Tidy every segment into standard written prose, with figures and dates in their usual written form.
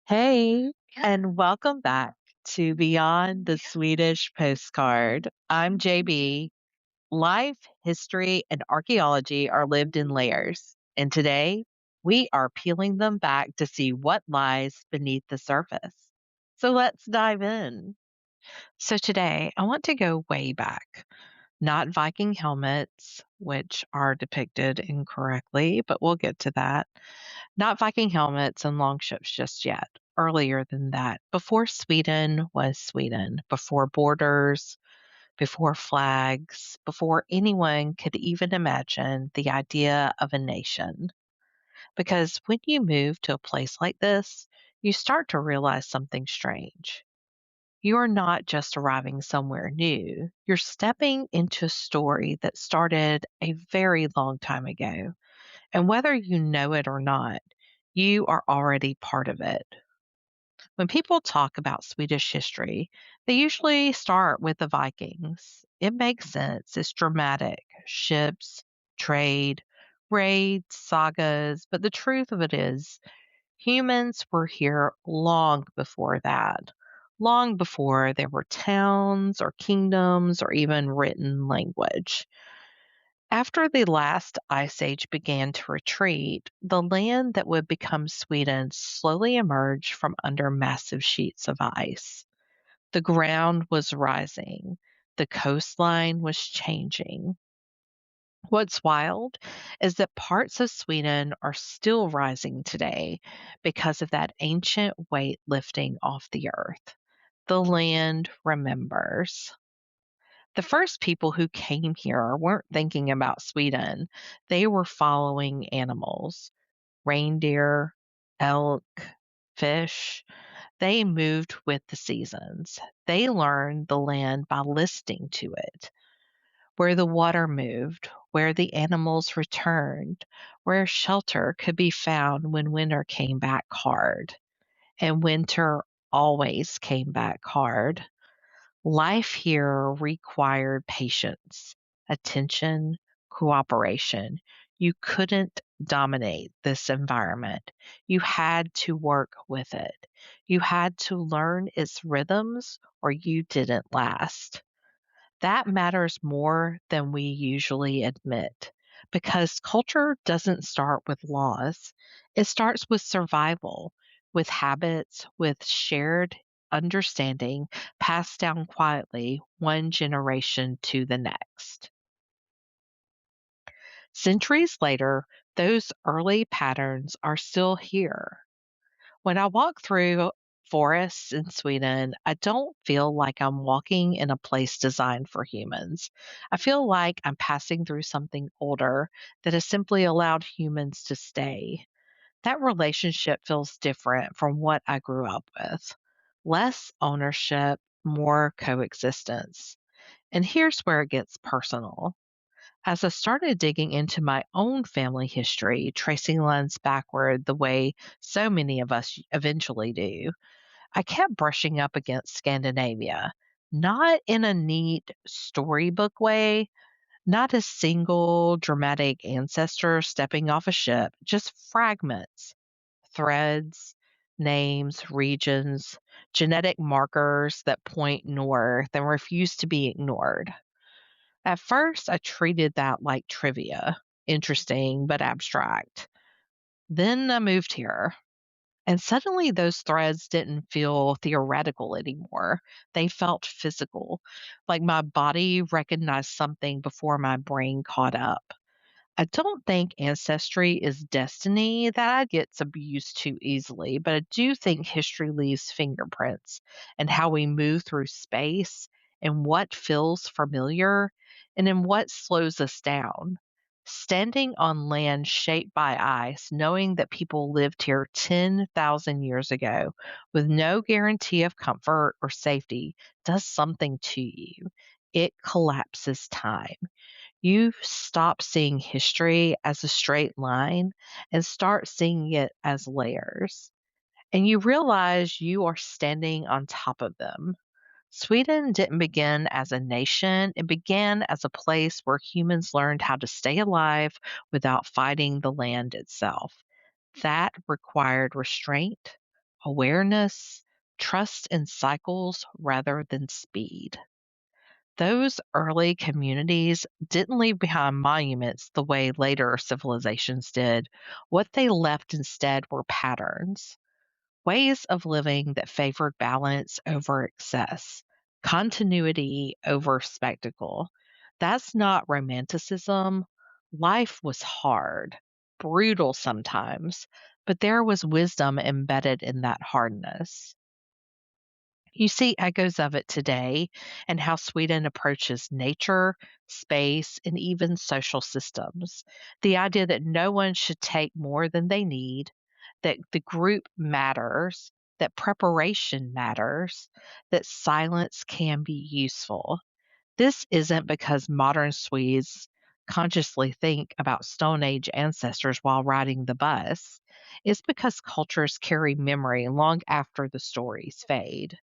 Hey, and welcome back to Beyond the Swedish Postcard. I'm JB. Life, history, and archaeology are lived in layers, and today we are peeling them back to see what lies beneath the surface. So let's dive in. So today I want to go way back, not Viking helmets, which are depicted incorrectly, but we'll get to that. Not Viking helmets and longships just yet. Earlier than that, before Sweden was Sweden, before borders, before flags, before anyone could even imagine the idea of a nation. Because when you move to a place like this, you start to realize something strange. You are not just arriving somewhere new, you're stepping into a story that started a very long time ago. And whether you know it or not, you are already part of it. When people talk about Swedish history, they usually start with the Vikings. It makes sense, it's dramatic ships, trade, raids, sagas. But the truth of it is, humans were here long before that. Long before there were towns or kingdoms or even written language. After the last ice age began to retreat, the land that would become Sweden slowly emerged from under massive sheets of ice. The ground was rising, the coastline was changing. What's wild is that parts of Sweden are still rising today because of that ancient weight lifting off the earth. The land remembers. The first people who came here weren't thinking about Sweden. They were following animals, reindeer, elk, fish. They moved with the seasons. They learned the land by listening to it, where the water moved, where the animals returned, where shelter could be found when winter came back hard. And winter always came back hard. Life here required patience, attention, cooperation. You couldn't dominate this environment. You had to work with it. You had to learn its rhythms or you didn't last. That matters more than we usually admit because culture doesn't start with laws. It starts with survival, with habits, with shared understanding passed down quietly one generation to the next. Centuries later, those early patterns are still here. When I walk through forests in Sweden, I don't feel like I'm walking in a place designed for humans. I feel like I'm passing through something older that has simply allowed humans to stay. That relationship feels different from what I grew up with. Less ownership, more coexistence. And here's where it gets personal. As I started digging into my own family history, tracing lines backward the way so many of us eventually do, I kept brushing up against Scandinavia. Not in a neat storybook way, not a single dramatic ancestor stepping off a ship, just fragments, threads, names, regions, genetic markers that point north and refuse to be ignored. At first, I treated that like trivia, interesting but abstract. Then I moved here, and suddenly those threads didn't feel theoretical anymore. They felt physical, like my body recognized something before my brain caught up. I don't think ancestry is destiny. That gets abused too easily, but I do think history leaves fingerprints and how we move through space and what feels familiar and in what slows us down. Standing on land shaped by ice, knowing that people lived here 10,000 years ago with no guarantee of comfort or safety does something to you. It collapses time. You stop seeing history as a straight line and start seeing it as layers. And you realize you are standing on top of them. Sweden didn't begin as a nation, it began as a place where humans learned how to stay alive without fighting the land itself. That required restraint, awareness, trust in cycles rather than speed. Those early communities didn't leave behind monuments the way later civilizations did. What they left instead were patterns, ways of living that favored balance over excess, continuity over spectacle. That's not romanticism. Life was hard, brutal sometimes, but there was wisdom embedded in that hardness. You see echoes of it today and how Sweden approaches nature, space, and even social systems. The idea that no one should take more than they need, that the group matters, that preparation matters, that silence can be useful. This isn't because modern Swedes consciously think about Stone Age ancestors while riding the bus. It's because cultures carry memory long after the stories fade.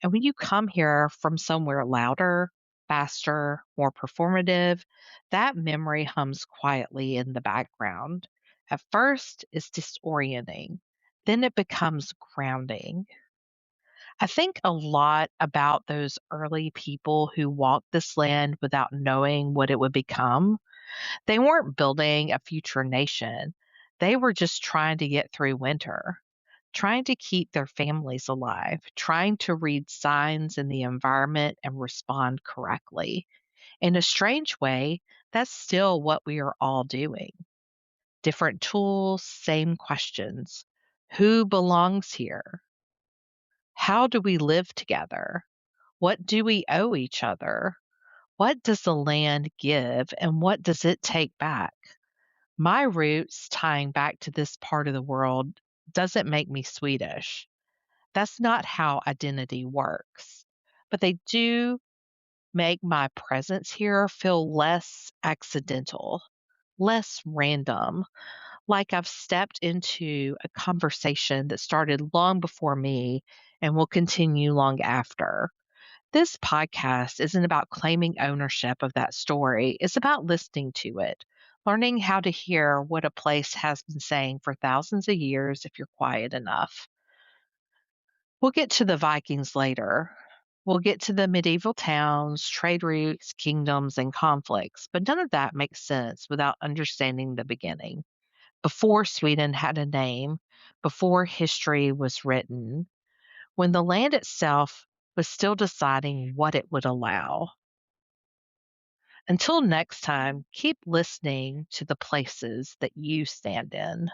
And when you come here from somewhere louder, faster, more performative, that memory hums quietly in the background. At first, it's disorienting, then it becomes grounding. I think a lot about those early people who walked this land without knowing what it would become. They weren't building a future nation, they were just trying to get through winter, trying to keep their families alive, trying to read signs in the environment and respond correctly. In a strange way, that's still what we are all doing. Different tools, same questions. Who belongs here? How do we live together? What do we owe each other? What does the land give and what does it take back? My roots tying back to this part of the world doesn't make me Swedish. That's not how identity works. But they do make my presence here feel less accidental, less random, like I've stepped into a conversation that started long before me and will continue long after. This podcast isn't about claiming ownership of that story, it's about listening to it, learning how to hear what a place has been saying for thousands of years if you're quiet enough. We'll get to the Vikings later. We'll get to the medieval towns, trade routes, kingdoms, and conflicts, but none of that makes sense without understanding the beginning. Before Sweden had a name, before history was written, when the land itself was still deciding what it would allow. Until next time, keep listening to the places that you stand in.